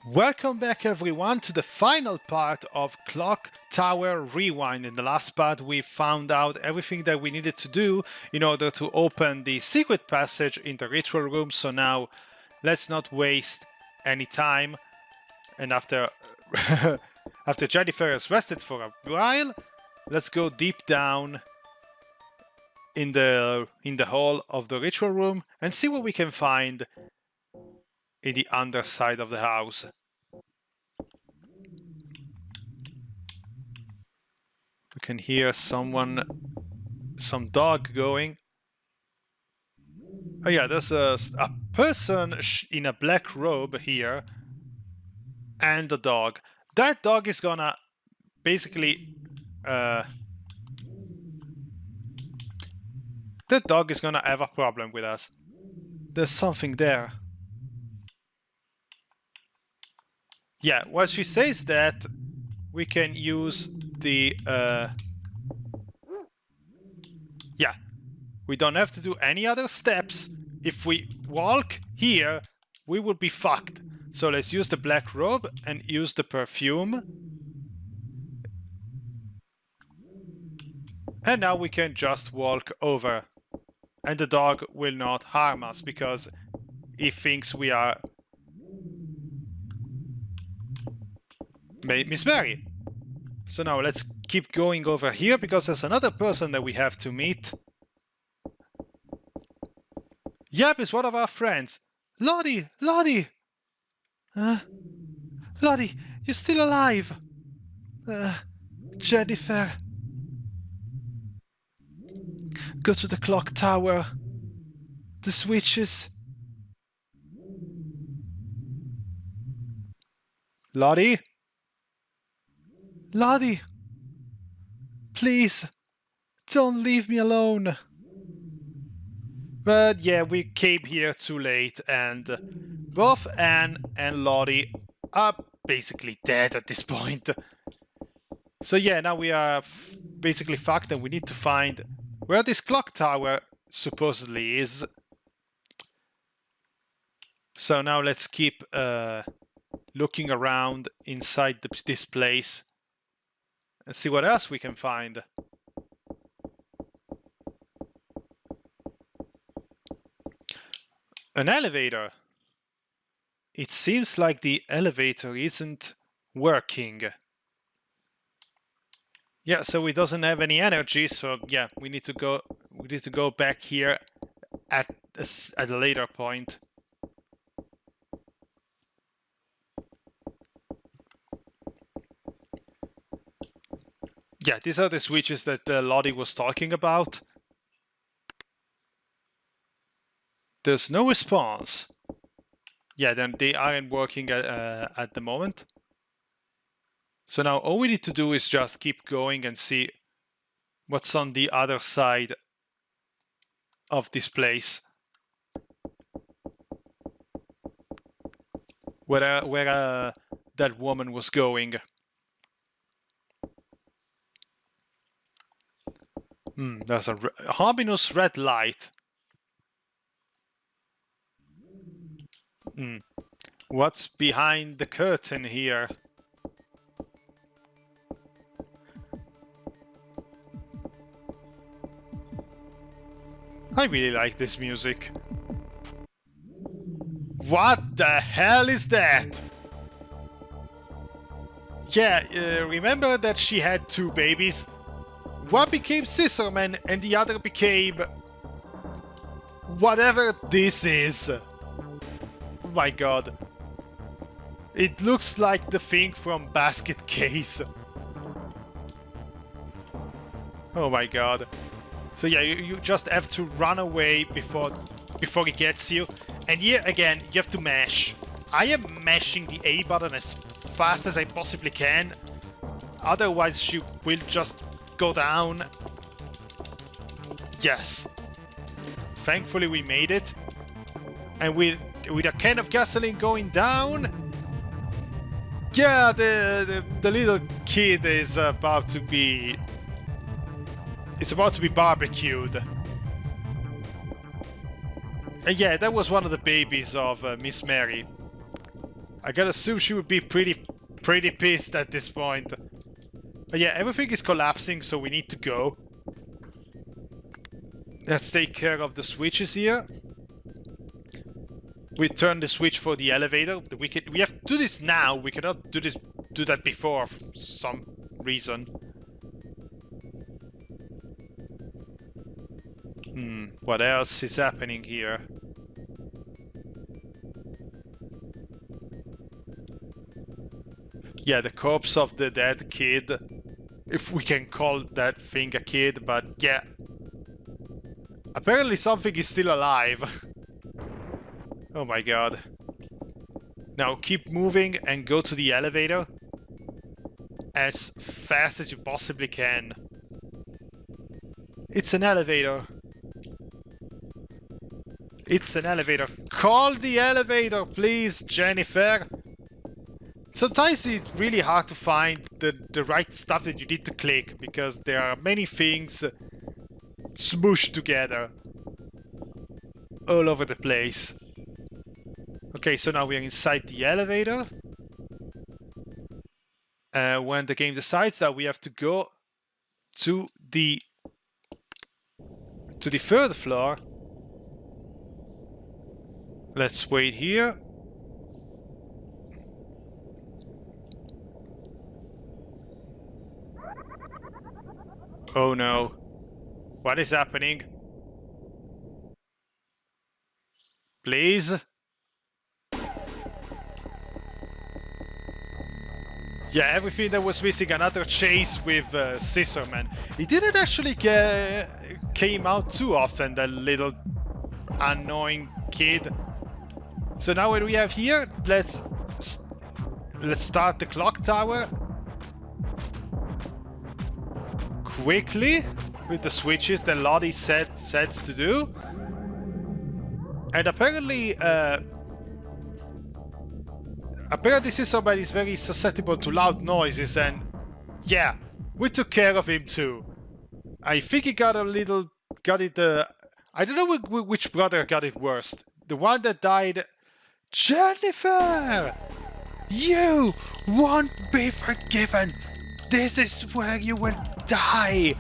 Welcome back everyone to the final part of Clock Tower Rewind. In the last part we found out everything that we needed to do in order to open the secret passage in the ritual room, so now let's not waste any time. And after after Jennifer has rested for a while, let's go deep down in the hall of the ritual room and see what we can find in the underside of the house. We can hear some dog going. Oh yeah, there's a person in a black robe here and a dog. That dog is gonna basically that dog is gonna have a problem with us. There's something there. Yeah, well, she says that we can use the... yeah, we don't have to do any other steps. If we walk here, we would be fucked. So let's use the black robe and use the perfume. And now we can just walk over. And the dog will not harm us because he thinks we are... Miss Mary. So now let's keep going over here because there's another person that we have to meet. Yep, it's one of our friends. Lottie! Lottie! Lottie, you're still alive! Jennifer. Go to the clock tower. The switches. Lottie? Lottie! Please, don't leave me alone. But yeah, we came here too late, and both Anne and Lottie are basically dead at this point. So yeah, now we are basically fucked, and we need to find where this clock tower supposedly is. So now let's keep looking around inside this place. Let's see what else we can find. An elevator. It seems like the elevator isn't working. Yeah, so it doesn't have any energy, so yeah, we need to go back here at a later point. Yeah, these are the switches that Lottie was talking about. There's no response. Yeah, then they aren't working at the moment. So now all we need to do is just keep going and see what's on the other side of this place. Where that woman was going. There's a ominous red light. What's behind the curtain here? I really like this music. What the hell is that? Yeah, remember that she had two babies? One became Scissorman and the other became... whatever this is. Oh my god. It looks like the thing from Basket Case. Oh my god. So yeah, you just have to run away before he gets you. And here again, you have to mash. I am mashing the A button as fast as I possibly can. Otherwise she will just go down. Yes. Thankfully we made it. And with a can of gasoline going down. Yeah, the little kid is about to be... it's about to be barbecued. And yeah, that was one of the babies of Miss Mary. I gotta assume she would be pretty pissed at this point. But yeah, everything is collapsing, so we need to go. Let's take care of the switches here. We turn the switch for the elevator. We have to do this now. We cannot do that before for some reason. What else is happening here? Yeah, the corpse of the dead kid. If we can call that thing a kid, but yeah. Apparently something is still alive. Oh my god. Now keep moving and go to the elevator as fast as you possibly can. It's an elevator. It's an elevator. Call the elevator, please, Jennifer. Sometimes it's really hard to find the right stuff that you need to click because there are many things smooshed together all over the place. Okay, so now we are inside the elevator. When the game decides that we have to go to the third floor. Let's wait here. Oh no. What is happening? Please? Yeah, everything that was missing, another chase with Scissorman. He didn't actually came out too often, that little annoying kid. So now what we have here, let's start the clock tower. Quickly, with the switches that Lottie sets to do. And apparently Scissorman is very susceptible to loud noises, and yeah, we took care of him too. I think he got it, I don't know which brother got it worst. The one that died. Jennifer! You won't be forgiven! This is where you will die!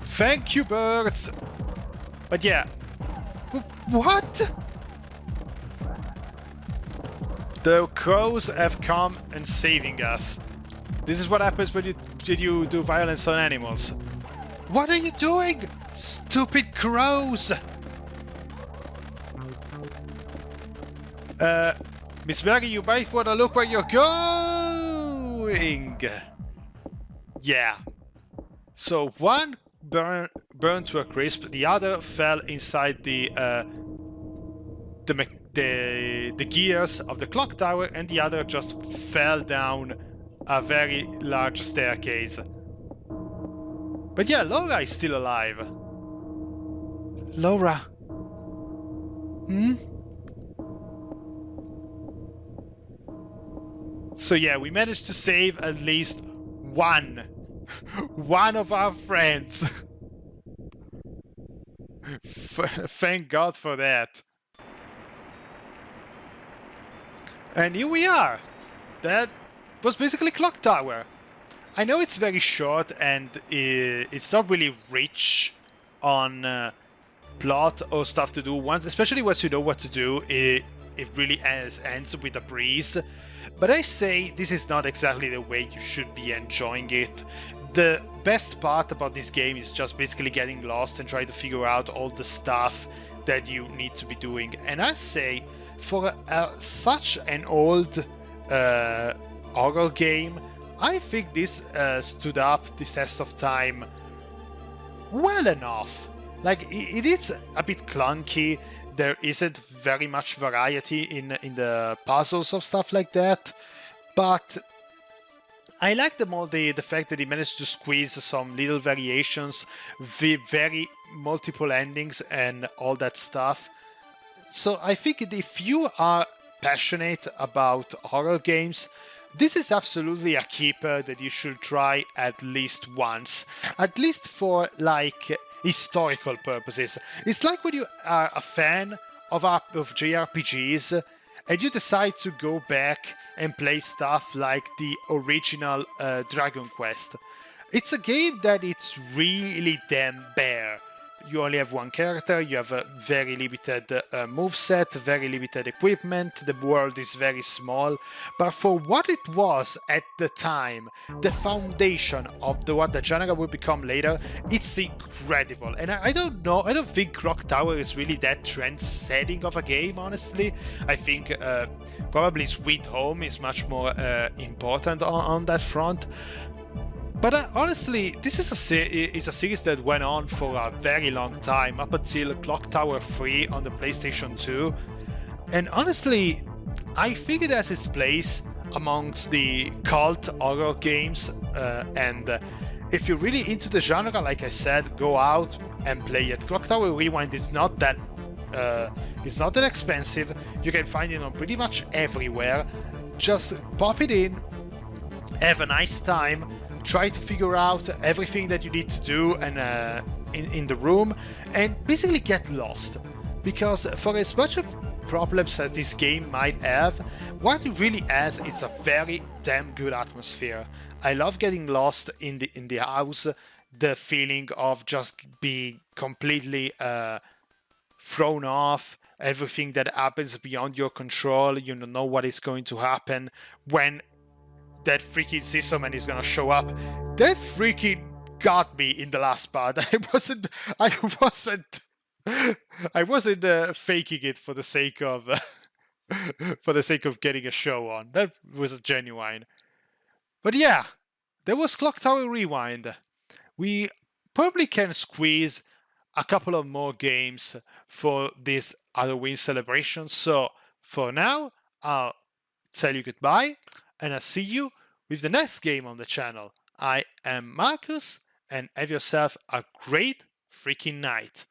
Thank you, birds! But yeah. What? The crows have come and saving us. This is what happens when you do violence on animals. What are you doing? Stupid crows! Miss Mary, you might want to look where you're going! Yeah. So one burned to a crisp, the other fell inside the gears of the clock tower, and the other just fell down a very large staircase. But yeah, Laura is still alive. Laura. Hmm? So yeah, we managed to save at least one of our friends. Thank God for that. And here we are. That was basically Clock Tower. I know it's very short and it's not really rich on plot or stuff to do. Especially once you know what to do, it really ends with a breeze. But I say this is not exactly the way you should be enjoying it. The best part about this game is just basically getting lost and trying to figure out all the stuff that you need to be doing. And I say, for such an old horror game, I think this stood up this test of time well enough. Like, it is a bit clunky. There isn't very much variety in the puzzles of stuff like that, but I like the fact that he managed to squeeze some little variations, very multiple endings and all that stuff. So I think if you are passionate about horror games, this is absolutely a keeper that you should try at least once, at least for like historical purposes. It's like when you are a fan of JRPGs and you decide to go back and play stuff like the original Dragon Quest. It's a game that it's really damn bare. You only have one character, you have a very limited moveset, very limited equipment, the world is very small, but for what it was at the time, the foundation of what the genre will become later, it's incredible. And I don't know, I don't think ClockTower is really that trend-setting of a game, honestly. I think probably Sweet Home is much more important on that front. But honestly, this is a series that went on for a very long time, up until ClockTower 3 on the PlayStation 2. And honestly, I think it has its place amongst the cult horror games. And if you're really into the genre, like I said, go out and play it. ClockTower Rewind is not that expensive. You can find it on pretty much everywhere. Just pop it in, have a nice time. Try to figure out everything that you need to do and in the room, and basically get lost. Because for as much of problems as this game might have, what it really has is a very damn good atmosphere. I love getting lost in the house, the feeling of just being completely thrown off, everything that happens beyond your control. You don't know what is going to happen when that freaking Sissoman is gonna show up. That freaking got me in the last part. I wasn't faking it for the sake of getting a show on. That was genuine. But yeah, there was ClockTower Rewind. We probably can squeeze a couple of more games for this Halloween celebration. So for now, I'll tell you goodbye, and I'll see you with the next game on the channel. I am Markus, and have yourself a great freaking night.